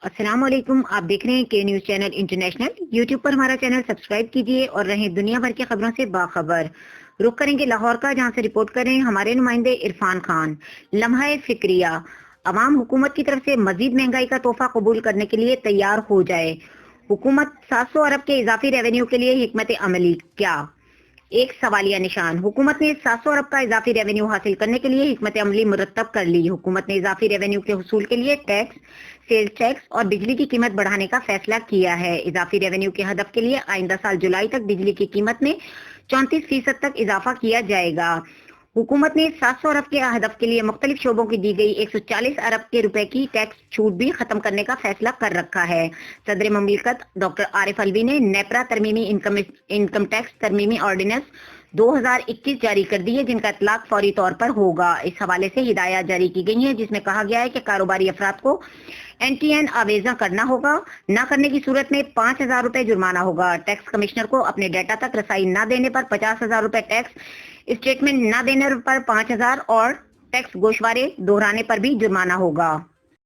السلام علیکم، آپ دیکھ رہے ہیں کے نیوز چینل انٹرنیشنل۔ یوٹیوب پر ہمارا چینل سبسکرائب کیجئے اور رہیں دنیا بھر کی خبروں سے باخبر۔ رخ کریں گے لاہور کا، جہاں سے رپورٹ کر رہے ہیں ہمارے نمائندے عرفان خان۔ لمحہ فکریہ، عوام حکومت کی طرف سے مزید مہنگائی کا تحفہ قبول کرنے کے لیے تیار ہو جائے۔ حکومت 700 ارب کے اضافی ریونیو کے لیے حکمت عملی کیا؟ ایک سوالیہ نشان۔ حکومت نے 700 ارب کا اضافی ریونیو حاصل کرنے کے لیے حکمت عملی مرتب کر لی۔ حکومت نے اضافی ریونیو کے حصول کے لیے ٹیکس، سیلز ٹیکس اور بجلی کی قیمت بڑھانے کا فیصلہ کیا ہے۔ اضافی ریونیو کے ہدف کے لیے آئندہ سال جولائی تک بجلی کی قیمت میں 34% تک اضافہ کیا جائے گا۔ حکومت نے 700 ارب کے ہدف کے لیے مختلف شعبوں کی دی گئی 140 ارب کے روپے کی ٹیکس چھوٹ بھی ختم کرنے کا فیصلہ کر رکھا ہے۔ صدر مملکت ڈاکٹر عارف الوی نے نیپرا ترمیمی انکم ٹیکس ترمیمی آرڈیننس 2021 جاری کر دی ہے، جن کا اطلاق فوری طور پر ہوگا۔ اس حوالے سے ہدایات جاری کی گئی ہیں، جس میں کہا گیا ہے کہ کاروباری افراد کو NTN آویزاں کرنا ہوگا، نہ کرنے کی صورت میں 5,000 روپے جرمانہ ہوگا۔ ٹیکس کمشنر کو اپنے ڈیٹا تک رسائی نہ دینے پر 50,000 روپے ٹیکس، اسٹیٹمنٹ نہ دینے پر 5,000 اور ٹیکس گوشوارے دہرانے پر بھی جرمانہ ہوگا۔